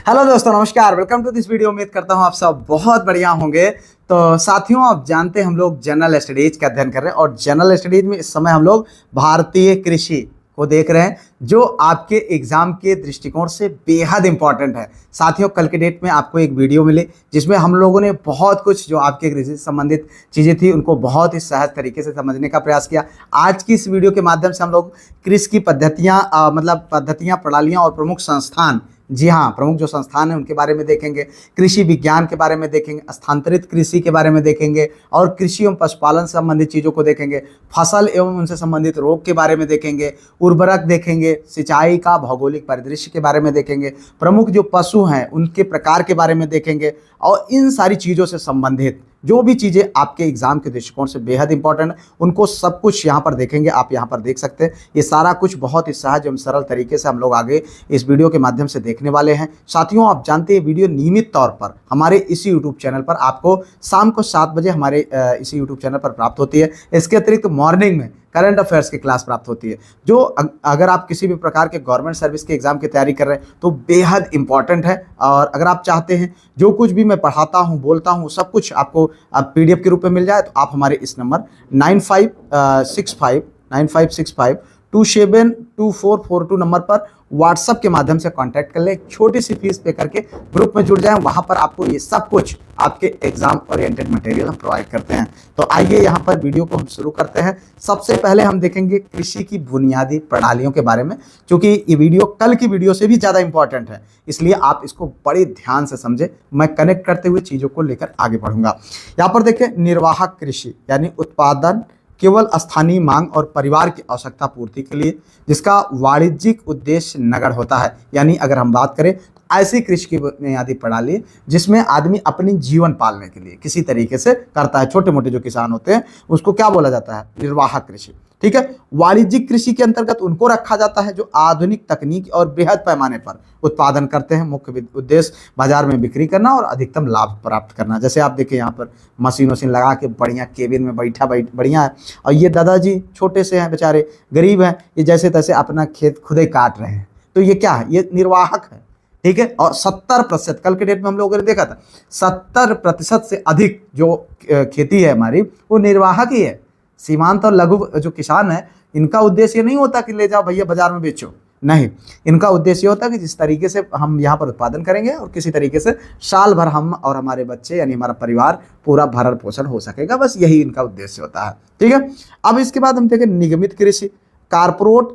Hello दोस्तों, नमस्कार। Welcome to this video. उम्मीद करता हूं आप सब बहुत बढ़िया होंगे। तो साथियों, आप जानते हैं हम लोग जनरल स्टडीज का अध्ययन कर रहे हैं और जनरल स्टडीज में इस समय हम लोग भारतीय कृषि को देख रहे हैं, जो आपके एग्जाम के दृष्टिकोण से बेहद इंपॉर्टेंट है। साथियों, कल के डेट में आपको एक वीडियो मिली जिसमें हम लोगों ने बहुत कुछ जो आपके कृषि से संबंधित चीज़ें थी उनको बहुत ही सहज तरीके से समझने का प्रयास किया। आज की इस वीडियो के माध्यम से हम लोग कृषि की पद्धतियाँ, प्रणालियाँ और प्रमुख संस्थान, जी हाँ, प्रमुख जो संस्थान हैं उनके बारे में देखेंगे, कृषि विज्ञान के बारे में देखेंगे, स्थानांतरित कृषि के बारे में देखेंगे और कृषि एवं पशुपालन से संबंधित चीज़ों को देखेंगे, फसल एवं उनसे संबंधित रोग के बारे में देखेंगे, उर्वरक देखेंगे, सिंचाई का भौगोलिक परिदृश्य के बारे में देखेंगे, प्रमुख जो पशु हैं उनके प्रकार के बारे में देखेंगे और इन सारी चीज़ों से संबंधित जो भी चीज़ें आपके एग्जाम के दृष्टिकोण से बेहद इंपॉर्टेंट है उनको सब कुछ यहाँ पर देखेंगे। आप यहाँ पर देख सकते हैं, ये सारा कुछ बहुत ही सहज एवं सरल तरीके से हम लोग आगे इस वीडियो के माध्यम से देखने वाले हैं। साथियों, आप जानते हैं वीडियो नियमित तौर पर हमारे इसी यूट्यूब चैनल पर आपको शाम को 7 बजे हमारे इसी यूट्यूब चैनल पर प्राप्त होती है। इसके अतिरिक्त मॉर्निंग में करंट अफेयर्स की क्लास प्राप्त होती है, जो अगर आप किसी भी प्रकार के गवर्नमेंट सर्विस के एग्जाम की तैयारी कर रहे हैं तो बेहद इंपॉर्टेंट है। और अगर आप चाहते हैं जो कुछ भी मैं पढ़ाता हूं, बोलता हूं, सब कुछ आपको PDF के रूप में मिल जाए तो आप हमारे इस नंबर 9565 नंबर पर व्हाट्सएप के माध्यम से कांटेक्ट कर ले। एक छोटी सी फीस पे करके ग्रुप में जुड़ जाएं, वहां पर आपको ये सब कुछ आपके एग्जाम ओरिएंटेड मटेरियल हम प्रोवाइड करते हैं। तो आइए यहाँ पर वीडियो को हम शुरू करते हैं। सबसे पहले हम देखेंगे कृषि की बुनियादी प्रणालियों के बारे में, क्योंकि ये वीडियो कल की वीडियो से भी ज़्यादा इंपॉर्टेंट है, इसलिए आप इसको बड़े ध्यान से समझे। मैं कनेक्ट करते हुए चीज़ों को लेकर आगे बढ़ूंगा। यहाँ पर देखें, निर्वाहक कृषि यानी उत्पादन केवल स्थानीय मांग और परिवार की आवश्यकता पूर्ति के लिए, जिसका वाणिज्यिक उद्देश्य नगण्य होता है। यानी अगर हम बात करें तो ऐसी कृषि की बुनियादी प्रणाली जिसमें आदमी अपनी जीवन पालने के लिए किसी तरीके से करता है। छोटे मोटे जो किसान होते हैं उसको क्या बोला जाता है? निर्वाहक कृषि। ठीक है। वाणिज्यिक कृषि के अंतर्गत उनको रखा जाता है जो आधुनिक तकनीक और बृहद पैमाने पर उत्पादन करते हैं। मुख्य उद्देश्य बाजार में बिक्री करना और अधिकतम लाभ प्राप्त करना। जैसे आप देखिए यहाँ पर मशीन लगा के बढ़िया केबिन में बढ़िया है, और ये दादाजी छोटे से हैं, बेचारे गरीब हैं, ये जैसे तैसे अपना खेत खुद ही काट रहे हैं। तो ये क्या है? ये निर्वाहक है। ठीक है। और 70%, कल के डेट में हम लोगों ने देखा था 70% से अधिक जो खेती है हमारी वो निर्वाहक ही है। सीमांत और लघु जो किसान है, इनका उद्देश्य ये नहीं होता कि ले जाओ भैया बाजार में बेचो, नहीं, इनका उद्देश्य ये होता है कि जिस तरीके से हम यहाँ पर उत्पादन करेंगे और किसी तरीके से साल भर हम और हमारे बच्चे यानी हमारा परिवार पूरा भरण पोषण हो सकेगा, बस यही इनका उद्देश्य होता है। ठीक है। अब इसके बाद हम देखें निगमित कृषि, कारपोरेट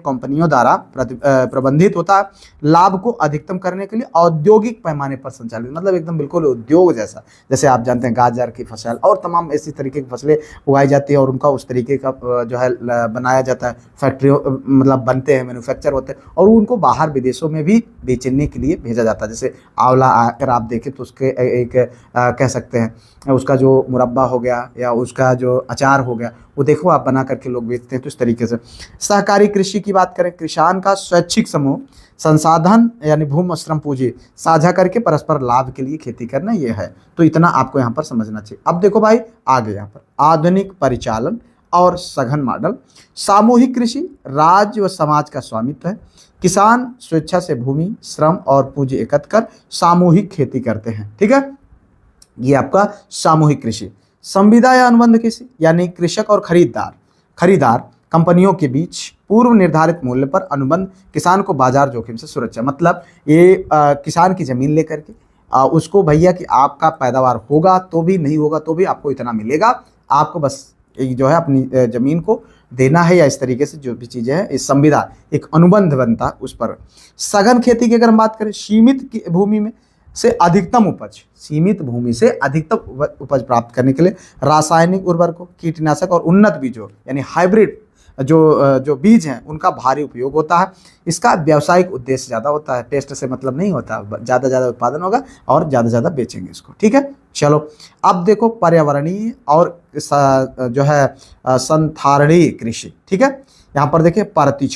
कंपनियों द्वारा प्रबंधित होता है। लाभ को अधिकतम करने के लिए औद्योगिक पैमाने पर संचालित, मतलब एकदम बिल्कुल उद्योग जैसा। जैसे आप जानते हैं गाजर की फसल और तमाम ऐसी तरीके की फसलें उगाई जाती है और उनका उस तरीके का जो है बनाया जाता है। फैक्ट्रियों मतलब बनते हैं, मैन्युफैक्चर होते हैं और उनको बाहर विदेशों में भी बेचने के लिए भेजा जाता है। जैसे आंवला अगर आप देखें तो उसके एक कह सकते हैं उसका जो मुरब्बा हो गया या उसका जो अचार हो गया, वो देखो आप बना करके लोग बेचते हैं। तो इस तरीके से सहकारी कृषि की बात करें, किसान का स्वैच्छिक समूह संसाधन यानी भूमि श्रम पूंजी साझा करके परस्पर लाभ के लिए खेती करना, ये है। तो इतना आपको यहाँ पर समझना चाहिए। अब देखो भाई आगे यहाँ पर आधुनिक परिचालन और सघन मॉडल। सामूहिक कृषि राज्य व समाज का स्वामित्व है। किसान स्वेच्छा से भूमि श्रम और पूंजी एकत्र कर सामूहिक खेती करते हैं। ठीक है, ये आपका सामूहिक कृषि। संविदा या अनुबंध कृषि यानी कृषक और खरीदार कंपनियों के बीच पूर्व निर्धारित मूल्य पर अनुबंध, किसान को बाजार जोखिम से सुरक्षा। मतलब ये किसान की जमीन लेकर के उसको भैया कि आपका पैदावार होगा तो भी, नहीं होगा तो भी आपको इतना मिलेगा, आपको बस जो है अपनी जमीन को देना है, या इस तरीके से जो भी चीज़ें हैं इस संविदा एक अनुबंध बनता है उस पर। सघन खेती की अगर हम बात करें, सीमित भूमि में से अधिकतम उपज प्राप्त करने के लिए रासायनिक उर्वरकों, कीटनाशक और उन्नत बीजों यानी हाइब्रिड जो बीज हैं उनका भारी उपयोग होता है। इसका व्यावसायिक उद्देश्य ज़्यादा होता है, टेस्ट से मतलब नहीं होता, ज़्यादा उत्पादन होगा और ज़्यादा बेचेंगे इसको। ठीक है। चलो अब देखो पर्यावरणीय और जो है संधारणीय कृषि। ठीक है। यहाँ पर देखिए परती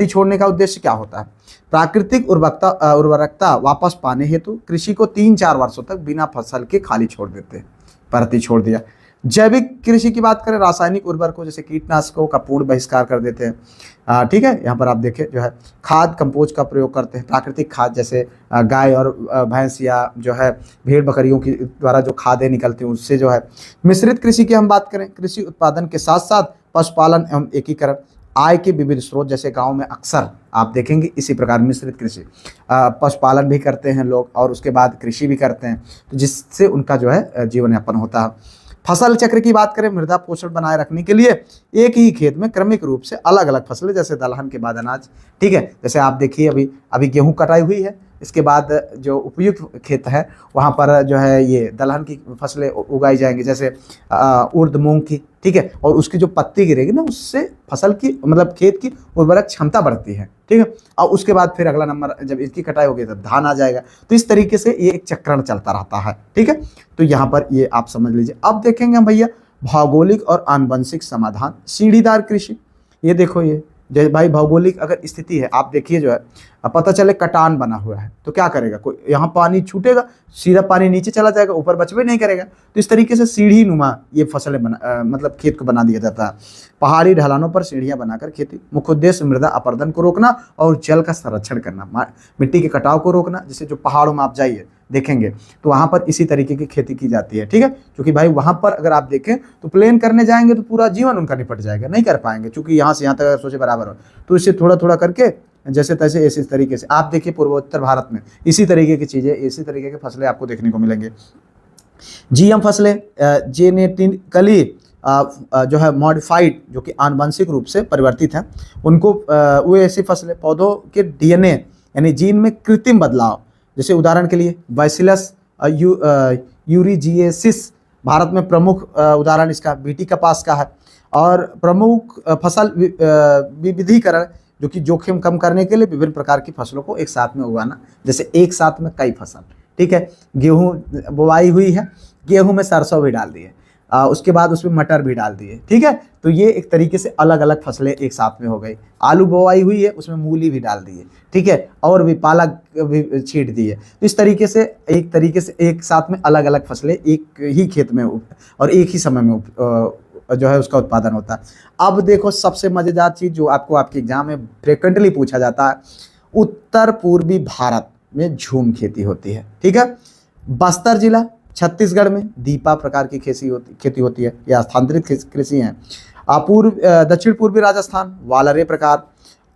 छोड़ने का उद्देश्य क्या होता है? प्राकृतिक उर्वरकता वापस पाने हेतु कृषि को 3-4 वर्षों तक बिना फसल के खाली छोड़ देते हैं। परती छोड़ दिया। जैविक कृषि की बात करें, रासायनिक उर्वरकों जैसे कीटनाशकों का पूर्ण बहिष्कार कर देते हैं। ठीक है, यहाँ पर आप देखें जो है खाद कंपोस्ट का प्रयोग करते हैं। प्राकृतिक खाद जैसे गाय और भैंस या जो है भेड़ बकरियों की द्वारा जो खादें निकलती हैं उससे जो है। मिश्रित कृषि की हम बात करें, कृषि उत्पादन के साथ साथ पशुपालन एवं एकीकरण, आय के विविध स्रोत, जैसे गांव में अक्सर आप देखेंगे इसी प्रकार मिश्रित कृषि, पशुपालन भी करते हैं लोग और उसके बाद कृषि भी करते हैं, तो जिससे उनका जो है जीवन यापन होता है। फसल चक्र की बात करें, मृदा पोषण बनाए रखने के लिए एक ही खेत में क्रमिक रूप से अलग अलग फसलें, जैसे दलहन के बाद अनाज। ठीक है, जैसे आप देखिए अभी अभी गेहूं कटाई हुई है, इसके बाद जो उपयुक्त खेत है वहाँ पर जो है ये दलहन की फसलें उगाई जाएंगी, जैसे उर्द मूंग की। ठीक है, और उसकी जो पत्ती गिरेगी ना उससे फसल की मतलब खेत की उर्वरक क्षमता बढ़ती है। ठीक है, और उसके बाद फिर अगला नंबर जब इसकी कटाई होगी तब धान आ जाएगा। तो इस तरीके से ये एक चक्रण चलता रहता है। ठीक है, तो यहाँ पर ये आप समझ लीजिए। अब देखेंगे हम भैया भौगोलिक और आनुवंशिक समाधान, सीढ़ीदार कृषि। ये देखो ये जैसे भाई भौगोलिक अगर स्थिति है, आप देखिए जो है पता चले कटान बना हुआ है तो क्या करेगा, कोई यहाँ पानी छूटेगा सीधा पानी नीचे चला जाएगा, ऊपर बचवे नहीं करेगा। तो इस तरीके से सीढ़ी नुमा ये फसलें मतलब खेत को बना दिया जाता है। पहाड़ी ढलानों पर सीढ़ियाँ बनाकर खेती, मुख्य उद्देश्य मृदा अपरदन को रोकना और जल का संरक्षण करना, मिट्टी के कटाव को रोकना। जैसे जो पहाड़ों में आप जाइए देखेंगे तो वहाँ पर इसी तरीके की खेती की जाती है। ठीक है, क्योंकि भाई वहाँ पर अगर आप देखें तो प्लेन करने जाएंगे तो पूरा जीवन उनका निपट जाएगा, नहीं कर पाएंगे, क्योंकि यहाँ से यहाँ तक अगर सोचे बराबर हो तो इससे थोड़ा थोड़ा करके जैसे तैसे इस तरीके से आप देखिए पूर्वोत्तर भारत में इसी तरीके की चीज़ें, इसी तरीके के फसलें आपको देखने को मिलेंगे। जीएम फसलें जेनेटिकली जो है मॉडिफाइड, जो कि आनुवंशिक रूप से परिवर्तित हैं, उनको वो ऐसी फसलें पौधों के डीएनए यानी जीन में कृत्रिम बदलाव, जैसे उदाहरण के लिए बैसिलस यूरिजिएसिस भारत में प्रमुख उदाहरण इसका बीटी कपास का है। और प्रमुख फसल विविधीकरण, जो कि जोखिम कम करने के लिए विभिन्न प्रकार की फसलों को एक साथ में उगाना, जैसे एक साथ में कई फसल। ठीक है, गेहूं बुआई हुई है, गेहूं में सरसों भी डाल दिए, उसके बाद उसमें मटर भी डाल दिए। ठीक है, तो ये एक तरीके से अलग अलग फसलें एक साथ में हो गई। आलू बोआई हुई है, उसमें मूली भी डाल दिए। ठीक है, और भी पालक भी छींट दिए। तो इस तरीके से एक साथ में अलग अलग फसलें एक ही खेत में और एक ही समय में जो है उसका उत्पादन होता है। अब देखो सबसे मज़ेदार चीज़ जो आपको आपके एग्जाम में फ्रिक्वेंटली पूछा जाता है, उत्तर पूर्वी भारत में झूम खेती होती है। ठीक है, बस्तर जिला छत्तीसगढ़ में दीपा प्रकार की खेती होती है, यह स्थानांतरित कृषि है। दक्षिण पूर्वी राजस्थान वालरे प्रकार,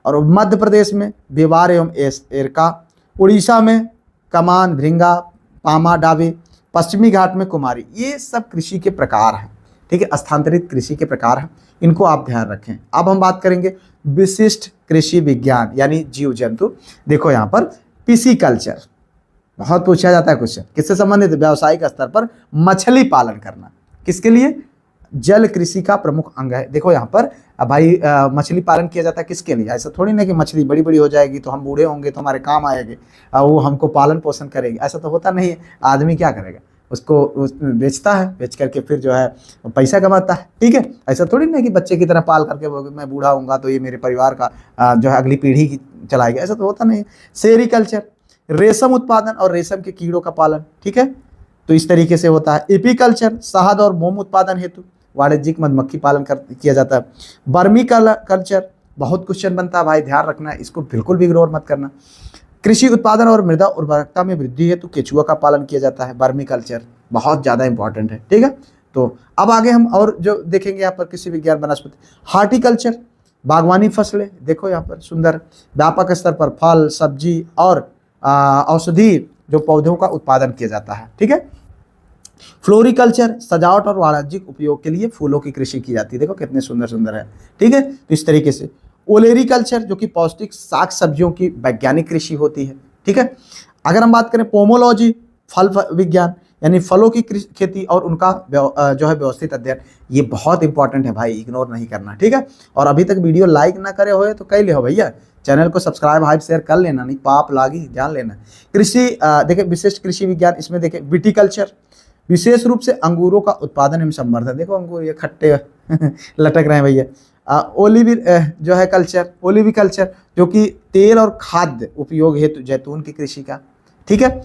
और मध्य प्रदेश में बेवार एवं एरका, उड़ीसा में कमान भृंगा पामा डाबे, पश्चिमी घाट में कुमारी। ये सब कृषि के प्रकार हैं। ठीक है, स्थानांतरित कृषि के प्रकार हैं, इनको आप ध्यान रखें। अब हम बात करेंगे विशिष्ट कृषि विज्ञान यानी जीव जंतु। देखो यहाँ पर पिसीकल्चर बहुत पूछा जाता है क्वेश्चन, किससे संबंधित? व्यावसायिक स्तर पर मछली पालन करना, किसके लिए? जल कृषि का प्रमुख अंग है। देखो यहाँ पर भाई मछली पालन किया जाता है किसके लिए? ऐसा थोड़ी ना कि मछली बड़ी बड़ी हो जाएगी तो हम बूढ़े होंगे तो हमारे काम आएगी, वो हमको पालन पोषण करेगी, ऐसा तो होता नहीं है। आदमी क्या करेगा, उसको बेचता है, बेच करके फिर जो है पैसा कमाता है। ठीक है, ऐसा थोड़ी ना कि बच्चे की तरह पाल करके मैं बूढ़ा होऊंगा तो ये मेरे परिवार का जो है अगली पीढ़ी की चलाएगा, ऐसा तो होता नहीं है। सेरिकल्चर रेशम उत्पादन और रेशम के कीड़ों का पालन। ठीक है, तो इस तरीके से होता है। एपीकल्चर शहद और मोम उत्पादन हेतु वाणिज्यिक मधुमक्खी पालन किया जाता है। बर्मी कल्चर बहुत क्वेश्चन बनता है भाई, ध्यान रखना है, इसको बिल्कुल भी इग्नोर मत करना। कृषि उत्पादन और मृदा उर्वरकता में वृद्धि हेतु केचुआ का पालन किया जाता है। बर्मी कल्चर बहुत ज़्यादा इंपॉर्टेंट है। ठीक है, तो अब आगे हम और जो देखेंगे यहाँ पर कृषि विज्ञान वनस्पति हार्टिकल्चर, बागवानी फसलें। देखो यहाँ पर सुंदर व्यापक स्तर पर फल सब्जी और औषधि जो पौधों का उत्पादन किया जाता है। ठीक है, फ्लोरिकल्चर सजावट और वाणिज्यिक उपयोग के लिए फूलों की कृषि की जाती है। देखो कितने सुंदर सुंदर है। ठीक है, तो इस तरीके से ओलेरिकल्चर जो कि पौष्टिक साग सब्जियों की वैज्ञानिक कृषि होती है। ठीक है, अगर हम बात करें पोमोलॉजी फल विज्ञान यानी फलों की खेती और उनका जो है व्यवस्थित अध्ययन, ये बहुत इंपॉर्टेंट है भाई, इग्नोर नहीं करना। ठीक है, और अभी तक वीडियो लाइक ना करे हो तो कह ले हो भैया, चैनल को सब्सक्राइब हाइप शेयर कर लेना, नहीं पाप लागी जान लेना। कृषि देखिए विशिष्ट कृषि विज्ञान, इसमें देखिए विटिकल्चर विशेष रूप से अंगूरों का उत्पादन एवं संवर्धन। देखो अंगूर ये खट्टे लटक रहे हैं भैया। जो है कल्चर ओलिविकल्चर जो कि तेल और खाद्य उपयोग हेतु जैतून की कृषि का। ठीक है,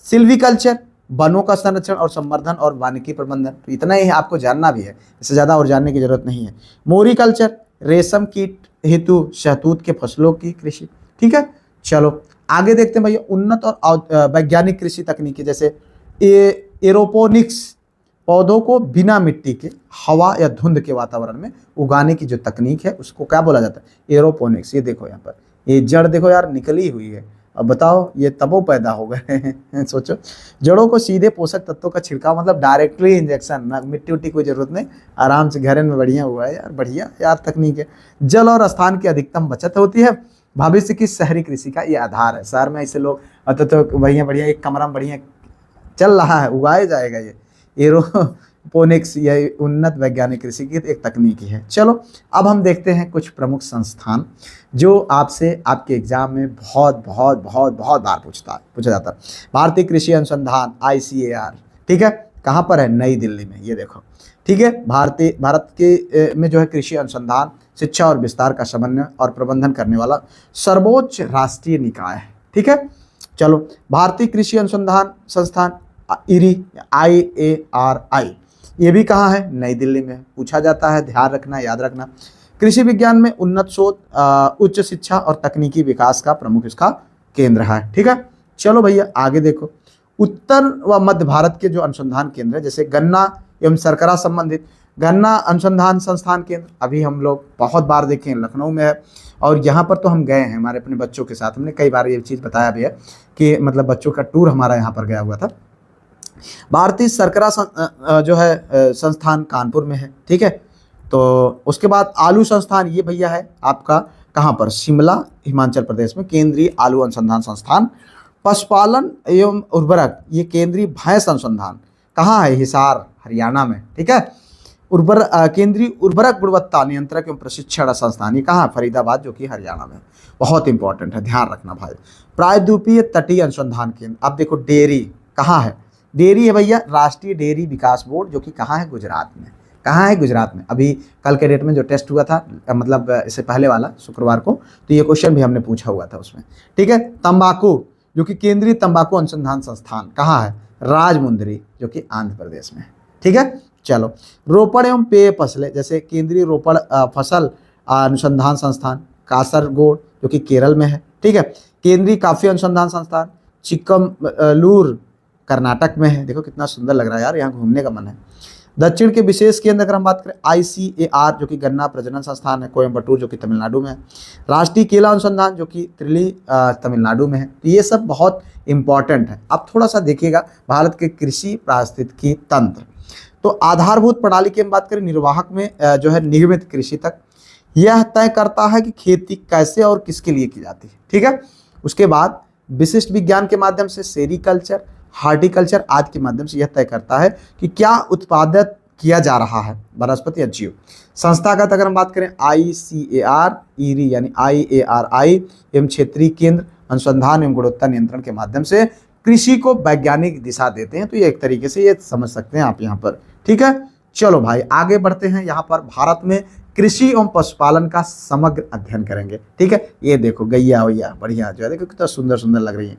सिल्वीकल्चर वनों का संरक्षण और संवर्धन और वानिकी प्रबंधन, तो इतना ही आपको जानना भी है, इससे ज़्यादा और जानने की जरूरत नहीं है। मोरिकल्चर, रेशम कीट हेतु शहतूत के फसलों की कृषि। ठीक है, चलो आगे देखते हैं भैया। उन्नत और वैज्ञानिक कृषि तकनीकी, जैसे एरोपोनिक्स, पौधों को बिना मिट्टी के हवा या धुंध के वातावरण में उगाने की जो तकनीक है उसको क्या बोला जाता है? एरोपोनिक्स। ये देखो यहाँ पर, ये जड़ देखो यार निकली हुई है। अब बताओ ये तबो पैदा हो गए हैं सोचो, जड़ों को सीधे पोषक तत्वों का छिड़काव, मतलब डायरेक्टली इंजेक्शन, ना मिट्टी उट्टी कोई जरूरत नहीं, आराम से घरेन में बढ़िया हुआ है यार, बढ़िया यार तकनीक है। जल और स्थान की अधिकतम बचत होती है। भविष्य की शहरी कृषि का ये आधार है। शहर में ऐसे लोग तो बढ़िया बढ़िया एक कमरा में बढ़िया चल रहा है, उगाया जाएगा। ये एरोपोनिक्स या उन्नत वैज्ञानिक कृषि की एक तकनीकी है। चलो अब हम देखते हैं कुछ प्रमुख संस्थान जो आपसे आपके एग्जाम में बहुत बहुत बहुत बहुत बार पूछा जाता है। भारतीय कृषि अनुसंधान ICAR, ठीक है, कहाँ पर है? नई दिल्ली में। ये देखो, ठीक है, भारत के में जो है कृषि अनुसंधान, शिक्षा और विस्तार का समन्वय और प्रबंधन करने वाला सर्वोच्च राष्ट्रीय निकाय है। ठीक है, चलो भारतीय कृषि अनुसंधान संस्थान IARI, ये भी कहाँ है? नई दिल्ली में। पूछा जाता है, ध्यान रखना, याद रखना। कृषि विज्ञान में उन्नत शोध, उच्च शिक्षा और तकनीकी विकास का प्रमुख इसका केंद्र है। ठीक है, चलो भैया आगे देखो। उत्तर व मध्य भारत के जो अनुसंधान केंद्र है, जैसे गन्ना एवं शर्करा संबंधित गन्ना अनुसंधान संस्थान केंद्र, अभी हम लोग बहुत बार देखे हैं, लखनऊ में है। और यहाँ पर तो हम गए हैं हमारे अपने बच्चों के साथ, हमने कई बार ये चीज़ बताया भी है कि मतलब बच्चों का टूर हमारा यहाँ पर गया हुआ था। भारतीय शर्करा जो है संस्थान कानपुर में है। ठीक है, तो उसके बाद आलू संस्थान, ये भैया है आपका कहाँ पर? शिमला, हिमाचल प्रदेश में, केंद्रीय आलू अनुसंधान संस्थान। पशुपालन एवं उर्वरक, ये केंद्रीय भैंस अनुसंधान कहाँ है? हिसार, हरियाणा में। ठीक है, केंद्रीय उर्वरक गुणवत्ता नियंत्रक एवं प्रशिक्षण संस्थान, ये कहाँ? फरीदाबाद, जो कि हरियाणा में। बहुत इंपॉर्टेंट है, ध्यान रखना भाई। प्रायद्वीपीय तटीय अनुसंधान केंद्र, अब देखो डेयरी कहाँ है? डेयरी है भैया राष्ट्रीय डेयरी विकास बोर्ड, जो कि कहाँ है? गुजरात में। कहाँ है? गुजरात में। अभी कल के डेट में जो टेस्ट हुआ था, मतलब इससे पहले वाला शुक्रवार को, तो ये क्वेश्चन भी हमने पूछा हुआ था उसमें। ठीक है, तंबाकू, जो कि केंद्रीय तंबाकू अनुसंधान संस्थान कहाँ है? राजमुंदरी, जो कि आंध्र प्रदेश में है। ठीक है, चलो रोपड़ एवं पेय फसलें, जैसे केंद्रीय रोपड़ फसल अनुसंधान संस्थान कासरगोड, जो कि केरल में है। ठीक है, केंद्रीय कॉफी अनुसंधान संस्थान चिक्कमगलूर, कर्नाटक में है। देखो कितना सुंदर लग रहा है यार, यहाँ घूमने का मन है। दक्षिण के विशेष केंद्र अगर हम बात करें, ICAR, जो कि गन्ना प्रजनन संस्थान है कोयम्बटूर, जो कि तमिलनाडु में है। राष्ट्रीय केला अनुसंधान, जो कि त्रिली तमिलनाडु में है। तो ये सब बहुत इंपॉर्टेंट है। अब थोड़ा सा देखिएगा भारत के कृषि पारिस्थितिकी तंत्र। तो आधारभूत प्रणाली की हम बात करें, निर्वाहक में जो है निगमित कृषि तक, यह तय करता है कि खेती कैसे और किसके लिए की जाती है। ठीक है, उसके बाद विशिष्ट विज्ञान के माध्यम से सेरिकल्चर, हार्टिकल्चर आदि के माध्यम से यह तय करता है कि क्या उत्पादित किया जा रहा है, वनस्पति या जीव। संस्थागत अगर हम बात करें, ICAR, IRI यानी IARI एवं क्षेत्रीय केंद्र अनुसंधान एवं गुणवत्ता नियंत्रण के माध्यम से कृषि को वैज्ञानिक दिशा देते हैं। तो ये एक तरीके से ये समझ सकते हैं आप यहाँ पर। ठीक है, चलो भाई आगे बढ़ते हैं। यहाँ पर भारत में कृषि एवं पशुपालन का समग्र अध्ययन करेंगे। ठीक है, ये देखो गैया वैया बढ़िया जो है, देखो कितना सुंदर सुंदर लग रही है।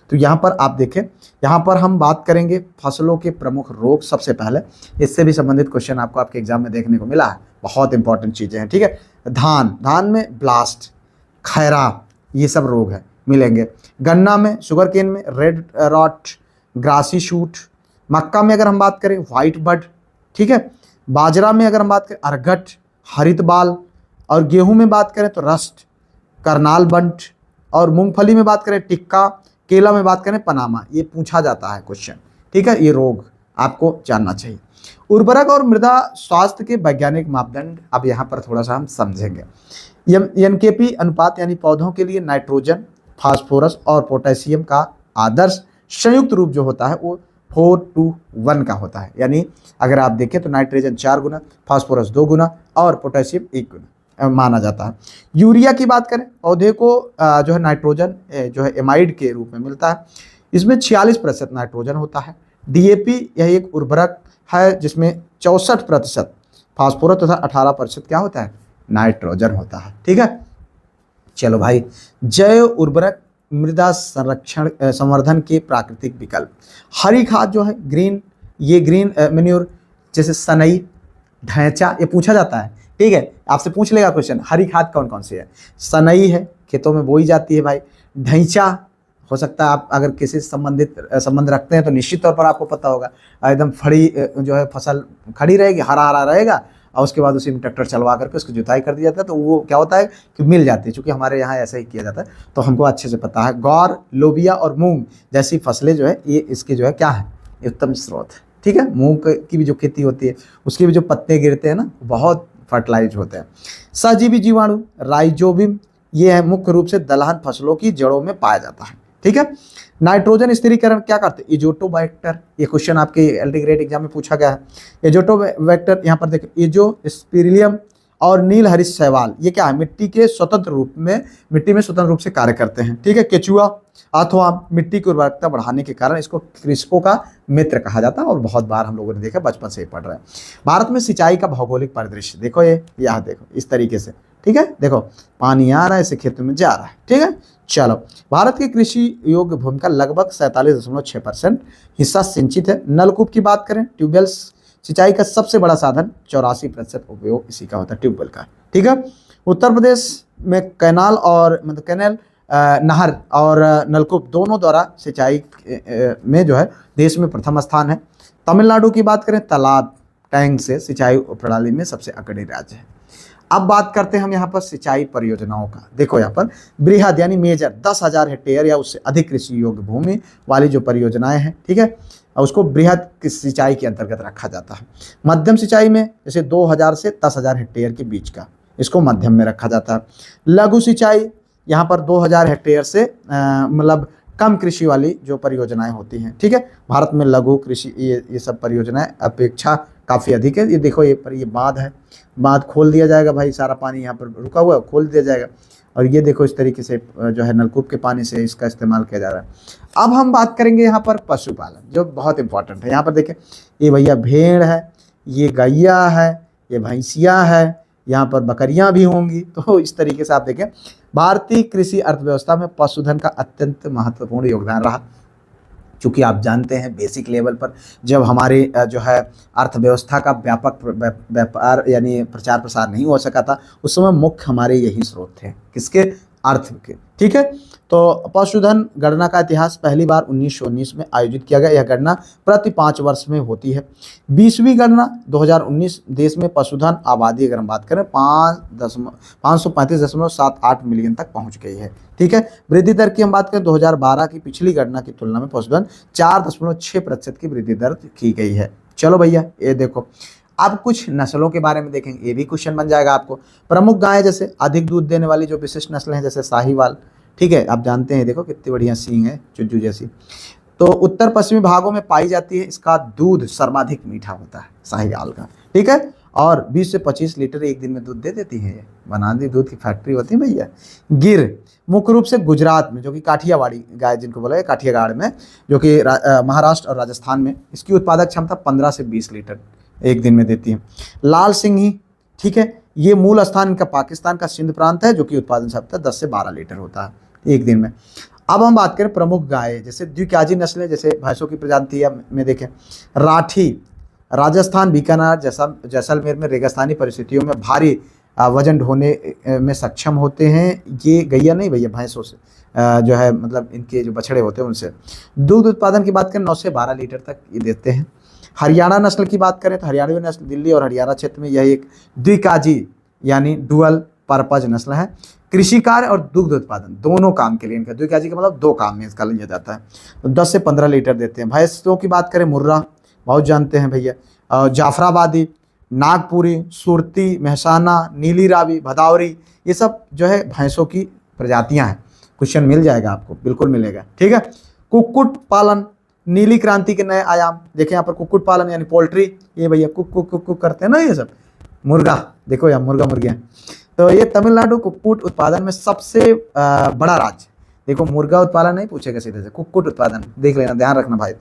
तो यहाँ पर आप देखें, यहाँ पर हम बात करेंगे फसलों के प्रमुख रोग। सबसे पहले इससे भी संबंधित क्वेश्चन आपको आपके एग्जाम में देखने को मिला है, बहुत इंपॉर्टेंट चीज़ें हैं। ठीक है, धान में ब्लास्ट, खैरा, ये सब रोग है मिलेंगे। गन्ना में, शुगर केन में रेड रॉट, ग्रासी शूट। मक्का में अगर हम बात करें, व्हाइट बड। ठीक है, बाजरा में अगर हम बात करें, अर्गट, हरित बाल। और गेहूं में बात करें तो रस्ट, करनाल बंट। और मूंगफली में बात करें टिक्का, केला में बात करें पनामा। ये पूछा जाता है क्वेश्चन। ठीक है, ये रोग आपको जानना चाहिए। उर्वरक और मृदा स्वास्थ्य के वैज्ञानिक मापदंड, अब यहाँ पर थोड़ा सा हम समझेंगे। NKP अनुपात, यानी पौधों के लिए नाइट्रोजन, फास्फोरस और पोटेशियम का आदर्श संयुक्त रूप जो होता है वो 4:1 का होता है। यानी अगर आप देखें तो नाइट्रोजन 4 गुना, फास्फोरस 2 गुना और पोटेशियम 1 गुना माना जाता है। यूरिया की बात करें, पौधे को जो है नाइट्रोजन जो है एमाइड के रूप में मिलता है। इसमें 46% नाइट्रोजन होता है। DAP यह एक उर्वरक है जिसमें 64% फास्फोरस तथा 18% क्या होता है? नाइट्रोजन होता है। ठीक है, चलो भाई जैव उर्वरक मृदा संरक्षण संवर्धन के प्राकृतिक विकल्प। हरी खाद जो है ग्रीन, ये ग्रीन मेन्योर जैसे सनई, ढैंचा, ये पूछा जाता है, ठीक है, आपसे पूछ लेगा क्वेश्चन, हरी खाद कौन कौन सी है। सनई है, खेतों में बोई जाती है भाई। ढैंचा हो सकता है, आप अगर किसी से संबंध रखते हैं तो निश्चित तौर पर आपको पता होगा, एकदम फड़ी जो है फसल खड़ी रहेगी, हरा हरा रहेगा, और उसके बाद उसी में ट्रैक्टर चलवा करके उसकी जुताई कर दी जाता है, तो वो क्या होता है कि मिल जाती है। चूँकि हमारे यहाँ ऐसा ही किया जाता है तो हमको अच्छे से पता है। ग्वार, लोबिया और मूंग जैसी फसलें जो है ये इसके जो है क्या है, उत्तम स्रोत है, ठीक है। मूंग की भी जो खेती होती है उसके भी जो पत्ते गिरते हैं ना, बहुत फर्टिलाइज होते हैं। सहजीवी जीवाणु राइजोबियम, ये है मुख्य रूप से दलहन फसलों की जड़ों में पाया जाता है, ठीक है। नाइट्रोजन स्थिरीकरण क्या करते हैं, एजोटोबैक्टर, ये क्वेश्चन आपके एलटी ग्रेड एग्जाम में पूछा गया है। एजोटोबैक्टर यहाँ पर देखिए, एजोस्पिरिलियम और नील हरित शैवाल, ये क्या है, मिट्टी में स्वतंत्र रूप से कार्य करते हैं, ठीक है। केचुआ अथवा मिट्टी की उर्वरकता बढ़ाने के कारण इसको कृषकों का मित्र कहा जाता है, और बहुत बार हम लोगों ने देखा, बचपन से ही पढ़ रहे हैं। भारत में सिंचाई का भौगोलिक परिदृश्य देखो, ये यहाँ देखो इस तरीके से, ठीक है, देखो पानी आ रहा है, इसे खेतों में जा रहा है, ठीक है। चलो, भारत की कृषि योग्य भूमि का लगभग 47.6% हिस्सा सिंचित है। नलकूप की बात करें, ट्यूबवेल सिंचाई का सबसे बड़ा साधन, 84% उपयोग इसी का होता है, ट्यूबवेल का, ठीक है। उत्तर प्रदेश में कैनाल और मतलब कैनाल, नहर और नलकूप दोनों द्वारा सिंचाई में जो है देश में प्रथम स्थान है। तमिलनाडु की बात करें, तालाब टैंक से सिंचाई प्रणाली में सबसे अग्रणी राज्य है। अब बात करते हैं हम यहाँ पर सिंचाई परियोजनाओं का। देखो यहाँ पर बृहद यानी मेजर 10,000 हेक्टेयर या उससे अधिक कृषि योग्य भूमि वाली जो परियोजनाएं हैं, ठीक है, उसको बृहद सिंचाई के अंतर्गत रखा जाता है। मध्यम सिंचाई में जैसे 2,000 से 10,000 हेक्टेयर के बीच का, इसको मध्यम में रखा जाता है। लघु सिंचाई यहाँ पर 2,000 हेक्टेयर से मतलब कम कृषि वाली जो परियोजनाएं होती हैं, ठीक है। भारत में लघु कृषि ये सब परियोजनाएं अपेक्षा काफ़ी अधिक है। ये देखो ये बांध है, बांध खोल दिया जाएगा भाई, सारा पानी यहाँ पर रुका हुआ है, खोल दिया जाएगा, और ये देखो इस तरीके से जो है नलकूप के पानी से इसका इस्तेमाल किया जा रहा है। अब हम बात करेंगे यहाँ पर पशुपालन, जो बहुत इंपॉर्टेंट है। यहाँ पर देखें, ये भैया भेड़ है, ये गैया है, ये भैंसिया है, यहाँ पर बकरियाँ भी होंगी। तो इस तरीके से आप देखें, भारतीय कृषि अर्थव्यवस्था में पशुधन का अत्यंत महत्वपूर्ण योगदान रहा। चूँकि आप जानते हैं बेसिक लेवल पर जब हमारे जो है अर्थव्यवस्था का व्यापक व्यापार यानी प्रचार प्रसार नहीं हो सका था, उस समय मुख्य हमारे यही स्रोत थे, किसके, अर्थ के, ठीक है। तो पशुधन गणना का इतिहास पहली बार 1919 में आयोजित किया गया। यह गणना प्रति 5 वर्ष में होती है। 20वीं गणना 2019 देश में पशुधन आबादी अगर हम बात करें 535.78 मिलियन तक पहुंच गई है, ठीक है। वृद्धि दर की हम बात करें 2012 की पिछली गणना की तुलना में पशुधन 4.6% की वृद्धि दर की गई है। चलो भैया ये देखो, अब कुछ नस्लों के बारे में देखेंगे, ये भी क्वेश्चन बन जाएगा आपको। प्रमुख गाय जैसे अधिक दूध देने वाली जो विशिष्ट नस्लें हैं जैसे साहीवाल, ठीक है, आप जानते हैं, देखो कितनी बढ़िया सींग है, चुज्जू जैसी, तो उत्तर पश्चिमी भागों में पाई जाती है। इसका दूध सर्वाधिक मीठा होता है साहीवाल का, ठीक है, और 20 से 25 लीटर एक दिन में दूध दे देती है। ये बना दी दूध की फैक्ट्री होती है भैया। गिर मुख्य रूप से गुजरात में, जो कि काठियावाड़ी गाय जिनको बोला है, काठियावाड़ में, जो कि महाराष्ट्र और राजस्थान में, इसकी उत्पादक क्षमता 15 से 20 लीटर एक दिन में देती है। लाल सिंही, ठीक है, ये मूल स्थान इनका पाकिस्तान का सिंध प्रांत है, जो कि उत्पादन क्षमता 10 से 12 लीटर होता है एक दिन में। अब हम बात करें प्रमुख गाय जैसे द्विकाजी नस्लें, जैसे भैंसों की प्रजाति में देखें, राठी राजस्थान, बीकानेर, जैसलमेर में रेगिस्तानी परिस्थितियों में भारी वजन ढोने में सक्षम होते हैं। ये गैया नहीं भैया, भैंसों से जो है मतलब इनके जो बछड़े होते हैं उनसे। दूध उत्पादन की बात करें 9 से 12 लीटर तक ये देते हैं। हरियाणा नस्ल की बात करें तो हरियाणवी नस्ल दिल्ली और हरियाणा क्षेत्र में यह एक द्विकाजी यानी डुअल पर्पज नस्ल है। कृषि कार्य और दुग्ध उत्पादन दोनों काम के लिए इनका, द्विकाजी का मतलब 2 काम में इसका लिया जाता है। तो 10 से 15 लीटर देते हैं। भैंसों की बात करें, मुर्रा बहुत जानते हैं भैया, जाफराबादी, नागपुरी, सुरती, मेहसाना, नीली रावी, भदावरी, ये सब जो है भैंसों की प्रजातियां हैं। क्वेश्चन मिल जाएगा आपको, बिल्कुल मिलेगा, ठीक है। कुक्कुट पालन, नीली क्रांति के नए आयाम, देखें यहाँ पर कुक्कुट पालन यानी पोल्ट्री, ये भैया कुक कुक कुक कुक करते हैं ना, ये सब मुर्गा, देखो यहाँ मुर्गा मुर्गियाँ। तो ये तमिलनाडु कुक्कुट उत्पादन में सबसे बड़ा राज्य। देखो मुर्गा उत्पादन नहीं पूछेगा सीधे से, कुक्कुट उत्पादन देख लेना, ध्यान रखना भाई।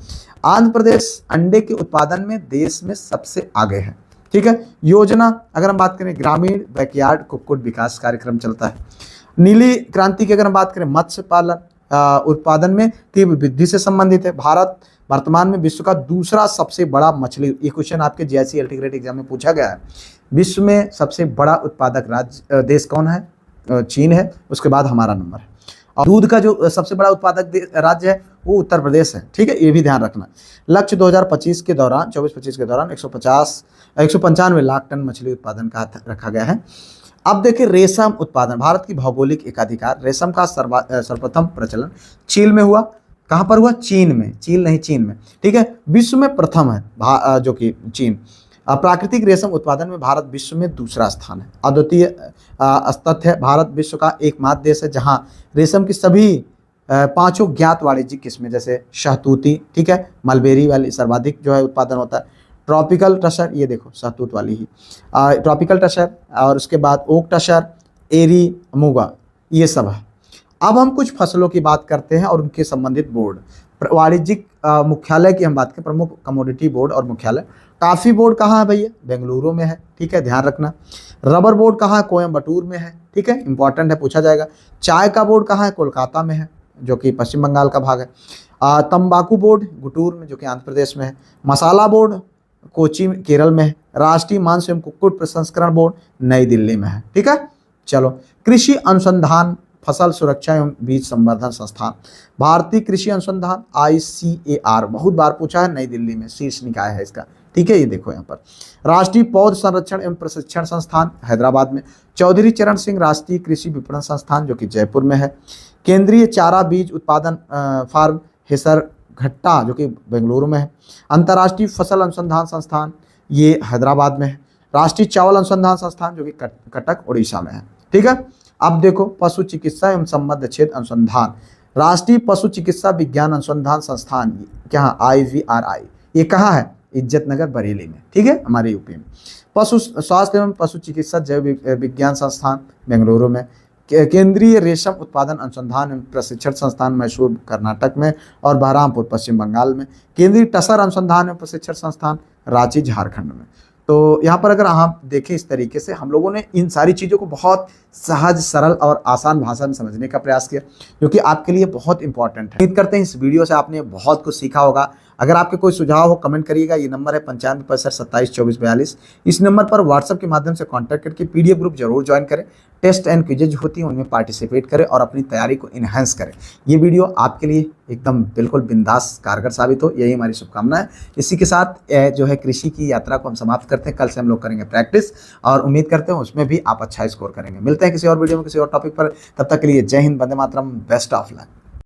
आंध्र प्रदेश अंडे के उत्पादन में देश में सबसे आगे है, ठीक है। योजना अगर हम बात करें, ग्रामीण बैकयार्ड कुक्कुट विकास कार्यक्रम चलता है। नीली क्रांति की अगर हम बात करें, मत्स्य पालन, उत्पादन में तीव्र वृद्धि से संबंधित है। भारत वर्तमान में विश्व का दूसरा सबसे बड़ा मछली, ये क्वेश्चन आपके जीआईसी एलटी ग्रेड एग्जाम में पूछा गया है। विश्व में सबसे बड़ा उत्पादक राज्य देश कौन है? चीन है, उसके बाद हमारा नंबर है। और दूध का जो सबसे बड़ा उत्पादक राज्य है वो उत्तर प्रदेश है। ठीक है, ये भी ध्यान रखना। लक्ष्य 2025 के दौरान 24-25 के दौरान 195 लाख टन मछली उत्पादन का रखा गया है। अब देखिए रेशम उत्पादन, भारत की भौगोलिक एकाधिकार, रेशम का सर्वप्रथम प्रचलन चीन में हुआ। कहाँ पर हुआ? चीन में, चीन नहीं चीन में। ठीक है, विश्व में प्रथम है जो कि चीन। प्राकृतिक रेशम उत्पादन में भारत विश्व में दूसरा स्थान है। अद्वितीय तथ्य है, भारत विश्व का एकमात्र देश है जहां रेशम की सभी 5 ज्ञात वाणिज्यिक किस्में जैसे शहतूती, ठीक है, मलबेरी वाली सर्वाधिक जो है उत्पादन होता है। ट्रॉपिकल टसर, ये देखो शहतूत वाली ही, ट्रॉपिकल टसर, और उसके बाद ओक टसर, एरी, मूंगा, ये सब है। अब हम कुछ फसलों की बात करते हैं और उनके संबंधित बोर्ड। वाणिज्यिक मुख्यालय की हम बात करें, प्रमुख कमोडिटी बोर्ड और मुख्यालय। कॉफी बोर्ड कहाँ है भैया? बेंगलुरु में है। ठीक है, ध्यान रखना। रबर बोर्ड कहाँ है? कोयम्बटूर में है। ठीक है, इंपॉर्टेंट है, पूछा जाएगा। चाय का बोर्ड कहाँ है? कोलकाता में है, जो कि पश्चिम बंगाल का भाग है। तंबाकू बोर्ड गुटूर में, जो कि आंध्र प्रदेश में है। मसाला बोर्ड कोची केरल में है। राष्ट्रीय मांस एवं कुक्कुट प्रसंस्करण बोर्ड नई दिल्ली में है। ठीक है, चलो। कृषि अनुसंधान, फसल सुरक्षा एवं बीज संवर्धन संस्थान, भारतीय कृषि अनुसंधान ICAR, बहुत बार पूछा है, नई दिल्ली में शीर्ष निकाय है इसका। ठीक है, ये देखो यहाँ पर। राष्ट्रीय पौध संरक्षण एवं प्रशिक्षण संस्थान हैदराबाद में। चौधरी चरण सिंह राष्ट्रीय कृषि विपणन संस्थान, जो कि जयपुर में है। केंद्रीय चारा बीज उत्पादन फार्म हेसरघट्टा, जो कि बेंगलुरु में है। अंतर्राष्ट्रीय फसल अनुसंधान संस्थान, ये हैदराबाद में है। राष्ट्रीय चावल अनुसंधान संस्थान, जो कि कटक उड़ीसा में है। ठीक है, अब देखो पशु चिकित्सा एवं संबद्ध क्षेत्र अनुसंधान, राष्ट्रीय पशु चिकित्सा विज्ञान अनुसंधान संस्थान, क्या IVRI, ये कहाँ है? इज्जत नगर बरेली में। ठीक है, हमारे यूपी में। पशु स्वास्थ्य एवं पशु चिकित्सा जैव विज्ञान संस्थान बेंगलुरु में। केंद्रीय रेशम उत्पादन अनुसंधान एवं प्रशिक्षण संस्थान मैसूर कर्नाटक में और बहरामपुर पश्चिम बंगाल में। केंद्रीय टसर अनुसंधान एवं प्रशिक्षण संस्थान रांची झारखंड में। तो यहाँ पर अगर हम देखें इस तरीके से हम लोगों ने इन सारी चीज़ों को बहुत सहज, सरल और आसान भाषा में समझने का प्रयास किया, जो कि आपके लिए बहुत इंपॉर्टेंट है। उम्मीद करते हैं इस वीडियो से आपने बहुत कुछ सीखा होगा। अगर आपके कोई सुझाव हो कमेंट करिएगा। ये नंबर है 9565272442। इस नंबर पर व्हाट्सएप के माध्यम से कॉन्टैक्ट करके PDF ग्रुप जरूर ज्वाइन करें। टेस्ट एंड क्विजेज होती हैं, उनमें पार्टिसिपेट करें और अपनी तैयारी को इन्हेंस करें। ये वीडियो आपके लिए एकदम बिल्कुल बिंदास कारगर साबित हो, यही हमारी शुभकामना है। इसी के साथ जो है कृषि की यात्रा को हम समाप्त करते हैं। कल से हम लोग करेंगे प्रैक्टिस और उम्मीद करते हैं उसमें भी आप अच्छा स्कोर करेंगे। मिलते हैं किसी और वीडियो में किसी और टॉपिक पर। तब तक के लिए जय Hind, Vande Mataram, best of luck.